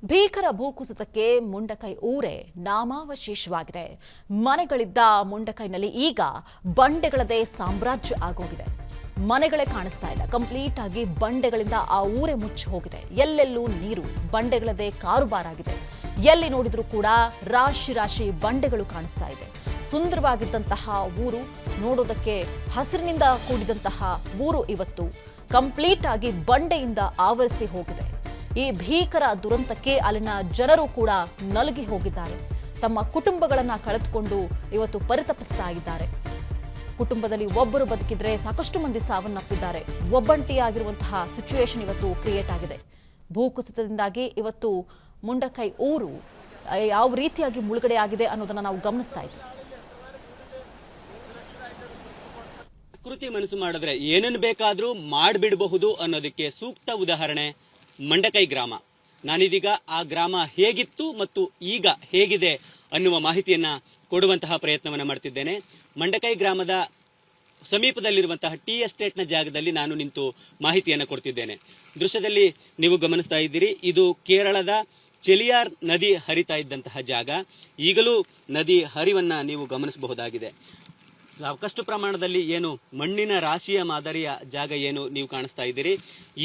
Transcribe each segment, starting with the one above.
ಭೀಕರ ಭೂಕುಸಿತಕ್ಕೆ ಮುಂಡಕೈ ಊರೇ ನಾಮಾವಶೇಷವಾಗಿದೆ. ಮನೆಗಳಿದ್ದ ಮುಂಡಕೈನಲ್ಲಿ ಈಗ ಬಂಡೆಗಳದೇ ಸಾಮ್ರಾಜ್ಯ ಆಗೋಗಿದೆ. ಮನೆಗಳೇ ಕಾಣಿಸ್ತಾ ಇಲ್ಲ, ಕಂಪ್ಲೀಟ್ ಆಗಿ ಬಂಡೆಗಳಿಂದ ಆ ಊರೇ ಮುಚ್ಚಿ ಹೋಗಿದೆ. ಎಲ್ಲೆಲ್ಲೂ ನೀರು, ಬಂಡೆಗಳದೇ ಕಾರುಬಾರಾಗಿದೆ. ಎಲ್ಲಿ ನೋಡಿದ್ರೂ ಕೂಡ ರಾಶಿ ರಾಶಿ ಬಂಡೆಗಳು ಕಾಣಿಸ್ತಾ ಇದೆ. ಸುಂದರವಾಗಿದ್ದಂತಹ ಊರು, ನೋಡೋದಕ್ಕೆ ಹಸಿರಿನಿಂದ ಕೂಡಿದಂತಹ ಊರು ಇವತ್ತು ಕಂಪ್ಲೀಟ್ ಆಗಿ ಬಂಡೆಯಿಂದ ಆವರಿಸಿ ಹೋಗಿದೆ. ಈ ಭೀಕರ ದುರಂತಕ್ಕೆ ಅಲ್ಲಿನ ಜನರು ಕೂಡ ನಲುಗಿ ಹೋಗಿದ್ದಾರೆ. ತಮ್ಮ ಕುಟುಂಬಗಳನ್ನ ಕಳೆದುಕೊಂಡು ಇವತ್ತು ಪರಿತಪಿಸ್ತಾ ಇದ್ದಾರೆ. ಕುಟುಂಬದಲ್ಲಿ ಒಬ್ಬರು ಬದುಕಿದ್ರೆ ಸಾಕಷ್ಟು ಮಂದಿ ಸಾವನ್ನಪ್ಪಿದ್ದಾರೆ. ಒಬ್ಬಂಟಿಯಾಗಿರುವಂತಹ ಸಿಚುವೇಶನ್ ಇವತ್ತು ಕ್ರಿಯೇಟ್ ಆಗಿದೆ. ಭೂಕುಸಿತದಿಂದಾಗಿ ಇವತ್ತು ಮುಂಡಕೈ ಊರು ಯಾವ ರೀತಿಯಾಗಿ ಮುಳುಗಡೆ ಆಗಿದೆ ಅನ್ನೋದನ್ನ ನಾವು ಗಮನಿಸ್ತಾ ಇದ್ದೀವಿ. ಪ್ರಕೃತಿ ಮನಸ್ಸು ಮಾಡಿದ್ರೆ ಏನನ್ನು ಬೇಕಾದ್ರೂ ಮಾಡಿಬಿಡಬಹುದು ಅನ್ನೋದಕ್ಕೆ ಸೂಕ್ತ ಉದಾಹರಣೆ ಮಂಡಕೈ ಗ್ರಾಮ. ನಾನಿದೀಗ ಆ ಗ್ರಾಮ ಹೇಗಿತ್ತು ಮತ್ತು ಈಗ ಹೇಗಿದೆ ಅನ್ನುವ ಮಾಹಿತಿಯನ್ನ ಕೊಡುವಂತಹ ಪ್ರಯತ್ನವನ್ನ ಮಾಡ್ತಿದ್ದೇನೆ. ಮಂಡಕೈ ಗ್ರಾಮದ ಸಮೀಪದಲ್ಲಿರುವಂತಹ ಟೀ ಎಸ್ಟೇಟ್ನ ಜಾಗದಲ್ಲಿ ನಾನು ನಿಂತು ಮಾಹಿತಿಯನ್ನ ಕೊಡ್ತಿದ್ದೇನೆ. ದೃಶ್ಯದಲ್ಲಿ ನೀವು ಗಮನಿಸ್ತಾ ಇದ್ದೀರಿ, ಇದು ಕೇರಳದ ಚೆಲಿಯಾರ್ ನದಿ ಹರಿತಾ ಇದ್ದಂತಹ ಜಾಗ. ಈಗಲೂ ನದಿ ಹರಿವನ್ನ ನೀವು ಗಮನಿಸಬಹುದಾಗಿದೆ. ಸಾಕಷ್ಟು ಪ್ರಮಾಣದಲ್ಲಿ ಏನು ಮಣ್ಣಿನ ರಾಶಿಯ ಮಾದರಿಯ ಜಾಗ ಏನು ನೀವು ಕಾಣಿಸ್ತಾ ಇದ್ದೀರಿ.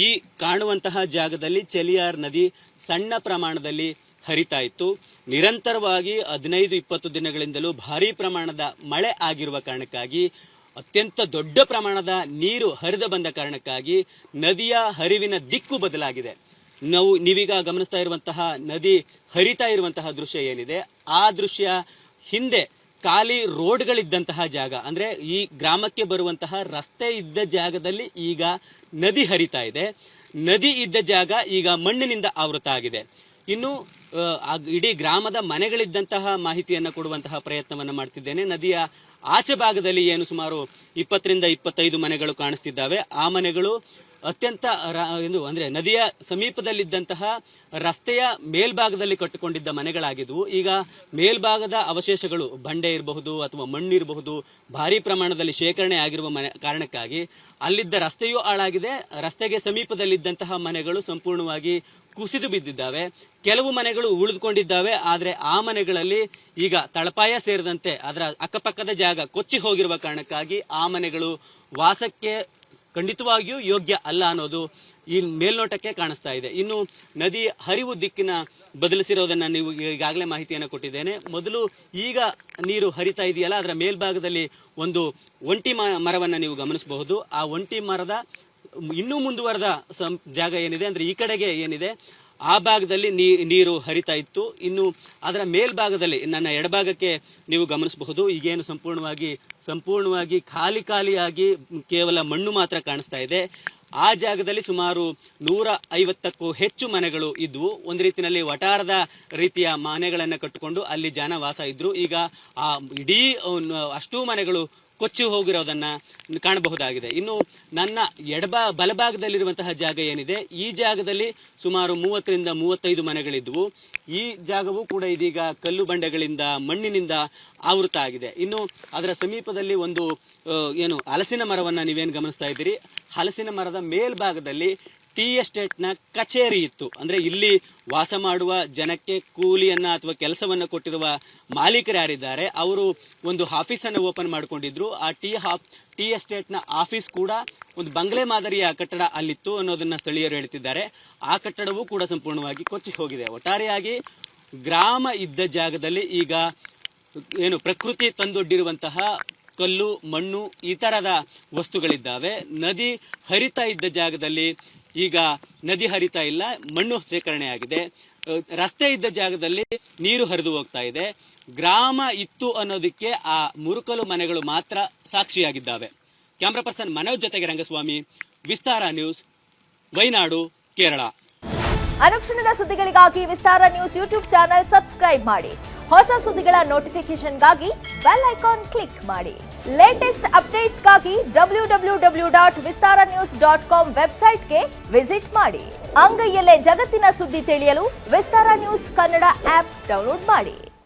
ಈ ಕಾಣುವಂತಹ ಜಾಗದಲ್ಲಿ ಚೆಲಿಯಾರ್ ನದಿ ಸಣ್ಣ ಪ್ರಮಾಣದಲ್ಲಿ ಹರಿತಾ ಇತ್ತು. ನಿರಂತರವಾಗಿ 15-20 ದಿನಗಳಿಂದಲೂ ಭಾರೀ ಪ್ರಮಾಣದ ಮಳೆ ಆಗಿರುವ ಕಾರಣಕ್ಕಾಗಿ, ಅತ್ಯಂತ ದೊಡ್ಡ ಪ್ರಮಾಣದ ನೀರು ಹರಿದು ಬಂದ ಕಾರಣಕ್ಕಾಗಿ ನದಿಯ ಹರಿವಿನ ದಿಕ್ಕು ಬದಲಾಗಿದೆ. ನೀವೀಗ ಗಮನಿಸ್ತಾ ಇರುವಂತಹ ನದಿ ಹರಿತಾ ಇರುವಂತಹ ದೃಶ್ಯ ಏನಿದೆ, ಆ ದೃಶ್ಯ ಹಿಂದೆ ಖಾಲಿ ರೋಡ್ಗಳಿದ್ದಂತಹ ಜಾಗ, ಅಂದ್ರೆ ಈ ಗ್ರಾಮಕ್ಕೆ ಬರುವಂತಹ ರಸ್ತೆ ಇದ್ದ ಜಾಗದಲ್ಲಿ ಈಗ ನದಿ ಹರಿತಾ ಇದೆ. ನದಿ ಇದ್ದ ಜಾಗ ಈಗ ಮಣ್ಣಿನಿಂದ ಆವೃತ ಆಗಿದೆ. ಇನ್ನು ಇಡೀ ಗ್ರಾಮದ ಮನೆಗಳಿದ್ದಂತಹ ಮಾಹಿತಿಯನ್ನ ಕೊಡುವಂತಹ ಪ್ರಯತ್ನವನ್ನ ಮಾಡ್ತಿದ್ದೇನೆ. ನದಿಯ ಆಚೆ ಭಾಗದಲ್ಲಿ ಏನು ಸುಮಾರು 20-25 ಮನೆಗಳು ಕಾಣಿಸ್ತಿದ್ದಾವೆ. ಆ ಮನೆಗಳು ಅತ್ಯಂತ ಅಂದ್ರೆ ನದಿಯ ಸಮೀಪದಲ್ಲಿದ್ದಂತಹ ರಸ್ತೆಯ ಮೇಲ್ಭಾಗದಲ್ಲಿ ಕಟ್ಟಿಕೊಂಡಿದ್ದ ಮನೆಗಳಾಗಿದ್ವು. ಈಗ ಮೇಲ್ಭಾಗದ ಅವಶೇಷಗಳು, ಬಂಡೆ ಇರಬಹುದು ಅಥವಾ ಮಣ್ಣಿರಬಹುದು, ಭಾರಿ ಪ್ರಮಾಣದಲ್ಲಿ ಶೇಖರಣೆ ಆಗಿರುವ ಕಾರಣಕ್ಕಾಗಿ ಅಲ್ಲಿದ್ದ ರಸ್ತೆಯೂ ಹಾಳಾಗಿದೆ. ರಸ್ತೆಗೆ ಸಮೀಪದಲ್ಲಿದ್ದಂತಹ ಮನೆಗಳು ಸಂಪೂರ್ಣವಾಗಿ ಕುಸಿದು ಬಿದ್ದಿದ್ದಾವೆ. ಕೆಲವು ಮನೆಗಳು ಉಳಿದುಕೊಂಡಿದ್ದಾವೆ. ಆದ್ರೆ ಆ ಮನೆಗಳಲ್ಲಿ ಈಗ ತಳಪಾಯ ಸೇರಿದಂತೆ ಅದರ ಅಕ್ಕಪಕ್ಕದ ಜಾಗ ಕೊಚ್ಚಿ ಹೋಗಿರುವ ಕಾರಣಕ್ಕಾಗಿ ಆ ಮನೆಗಳು ವಾಸಕ್ಕೆ ಖಂಡಿತವಾಗಿಯೂ ಯೋಗ್ಯ ಅಲ್ಲ ಅನ್ನೋದು ಈ ಮೇಲ್ನೋಟಕ್ಕೆ ಕಾಣಿಸ್ತಾ ಇದೆ. ಇನ್ನು ನದಿ ಹರಿವು ದಿಕ್ಕಿನ ಬದಲಿಸಿರೋದನ್ನ ನೀವು ಈಗಾಗಲೇ ಮಾಹಿತಿಯನ್ನು ಕೊಟ್ಟಿದ್ದೇನೆ. ಮೊದಲು ಈಗ ನೀರು ಹರಿತಾ ಇದೆಯಲ್ಲ, ಅದರ ಮೇಲ್ಭಾಗದಲ್ಲಿ ಒಂದು ಒಂಟಿ ಮರವನ್ನ ನೀವು ಗಮನಿಸಬಹುದು. ಆ ಒಂಟಿ ಮರದ ಇನ್ನೂ ಮುಂದುವರೆದ ಜಾಗ ಏನಿದೆ, ಅಂದ್ರೆ ಈ ಕಡೆಗೆ ಏನಿದೆ, ಆ ಭಾಗದಲ್ಲಿ ನೀರು ಹರಿತಾ ಇತ್ತು. ಇನ್ನು ಅದರ ಮೇಲ್ಭಾಗದಲ್ಲಿ ನನ್ನ ಎಡಭಾಗಕ್ಕೆ ನೀವು ಗಮನಿಸಬಹುದು, ಈಗೇನು ಸಂಪೂರ್ಣವಾಗಿ ಖಾಲಿಯಾಗಿ ಕೇವಲ ಮಣ್ಣು ಮಾತ್ರ ಕಾಣಿಸ್ತಾ ಇದೆ. ಆ ಜಾಗದಲ್ಲಿ ಸುಮಾರು 150ಕ್ಕೂ ಹೆಚ್ಚು ಮನೆಗಳು ಇದ್ವು. ಒಂದು ರೀತಿಯಲ್ಲಿ ವಟಾರದ ರೀತಿಯ ಮನೆಗಳನ್ನ ಕಟ್ಟಿಕೊಂಡು ಅಲ್ಲಿ ಜನ ವಾಸ ಇದ್ರು. ಈಗ ಆ ಇಡೀ ಅಷ್ಟೂ ಮನೆಗಳು ಕೊಚ್ಚಿ ಹೋಗಿರೋದನ್ನ ಕಾಣಬಹುದಾಗಿದೆ. ಇನ್ನು ನನ್ನ ಬಲಭಾಗದಲ್ಲಿರುವಂತಹ ಜಾಗ ಏನಿದೆ, ಈ ಜಾಗದಲ್ಲಿ ಸುಮಾರು 30-35 ಮನೆಗಳಿದ್ವು. ಈ ಜಾಗವೂ ಕೂಡ ಇದೀಗ ಕಲ್ಲು ಬಂಡೆಗಳಿಂದ, ಮಣ್ಣಿನಿಂದ ಆವೃತ ಆಗಿದೆ. ಇನ್ನು ಅದರ ಸಮೀಪದಲ್ಲಿ ಒಂದು ಹಲಸಿನ ಮರವನ್ನ ನೀವೇನು ಗಮನಿಸ್ತಾ ಇದ್ದೀರಿ. ಹಲಸಿನ ಮರದ ಮೇಲ್ಭಾಗದಲ್ಲಿ ಟೀ ಎಸ್ಟೇಟ್ನ ಕಚೇರಿ ಇತ್ತು. ಅಂದ್ರೆ ಇಲ್ಲಿ ವಾಸ ಮಾಡುವ ಜನಕ್ಕೆ ಕೂಲಿಯನ್ನ ಅಥವಾ ಕೆಲಸವನ್ನ ಕೊಟ್ಟಿರುವ ಮಾಲೀಕರು ಯಾರಿದ್ದಾರೆ, ಅವರು ಒಂದು ಆಫೀಸನ್ನು ಓಪನ್ ಮಾಡಿಕೊಂಡಿದ್ರು. ಆ ಟೀ ಎಸ್ಟೇಟ್ನ ಆಫೀಸ್ ಕೂಡ ಒಂದು ಬಂಗ್ಲೆ ಮಾದರಿಯ ಕಟ್ಟಡ ಅಲ್ಲಿತ್ತು ಅನ್ನೋದನ್ನ ಸ್ಥಳೀಯರು ಹೇಳ್ತಿದ್ದಾರೆ. ಆ ಕಟ್ಟಡವೂ ಕೂಡ ಸಂಪೂರ್ಣವಾಗಿ ಕೊಚ್ಚಿ ಹೋಗಿದೆ. ಒಟ್ಟಾರೆಯಾಗಿ ಗ್ರಾಮ ಇದ್ದ ಜಾಗದಲ್ಲಿ ಈಗ ಪ್ರಕೃತಿ ತಂದೊಡ್ಡಿರುವಂತಹ ಕಲ್ಲು, ಮಣ್ಣು, ಈ ತರದ ವಸ್ತುಗಳಿದ್ದಾವೆ. ನದಿ ಹರಿತಾ ಇದ್ದ ಜಾಗದಲ್ಲಿ ಈಗ ನದಿ ಹರಿತಾ ಇಲ್ಲ, ಮಣ್ಣು ಶೇಖರಣೆ ಆಗಿದೆ. ರಸ್ತೆ ಇದ್ದ ಜಾಗದಲ್ಲಿ ನೀರು ಹರಿದು ಹೋಗ್ತಾ ಇದೆ. ಗ್ರಾಮ ಇತ್ತು ಅನ್ನೋದಕ್ಕೆ ಆ ಮುರುಕಲು ಮನೆಗಳು ಮಾತ್ರ ಸಾಕ್ಷಿಯಾಗಿದ್ದಾವೆ. ಕ್ಯಾಮರಾ ಪರ್ಸನ್ ಮನೋಜ್ ಜೊತೆಗೆ ರಂಗಸ್ವಾಮಿ, ವಿಸ್ತಾರ ನ್ಯೂಸ್, ವೈನಾಡು, ಕೇರಳ. ಅನುಕ್ಷಣದ ಸುದ್ದಿಗಳಿಗಾಗಿ ವಿಸ್ತಾರ ನ್ಯೂಸ್ ಯೂಟ್ಯೂಬ್ ಚಾನೆಲ್ ಸಬ್ಸ್ಕ್ರೈಬ್ ಮಾಡಿ. ಹೊಸ ಸುದ್ದಿಗಳ ನೋಟಿಫಿಕೇಶನ್ಗಾಗಿ ಬೆಲ್ ಐಕಾನ್ ಕ್ಲಿಕ್ ಮಾಡಿ. ಲೇಟೆಸ್ಟ್ ಅಪ್ಡೇಟ್ಸ್ಗಾಗಿ www.vistaranews.com ವೆಬ್ಸೈಟ್ಗೆ ವಿಸಿಟ್ ಮಾಡಿ. ಅಂಗೈಯಲ್ಲೇ ಜಗತ್ತಿನ ಸುದ್ದಿ ತಿಳಿಯಲು ವಿಸ್ತಾರ ನ್ಯೂಸ್ ಕನ್ನಡ ಆಪ್ ಡೌನ್ಲೋಡ್ ಮಾಡಿ.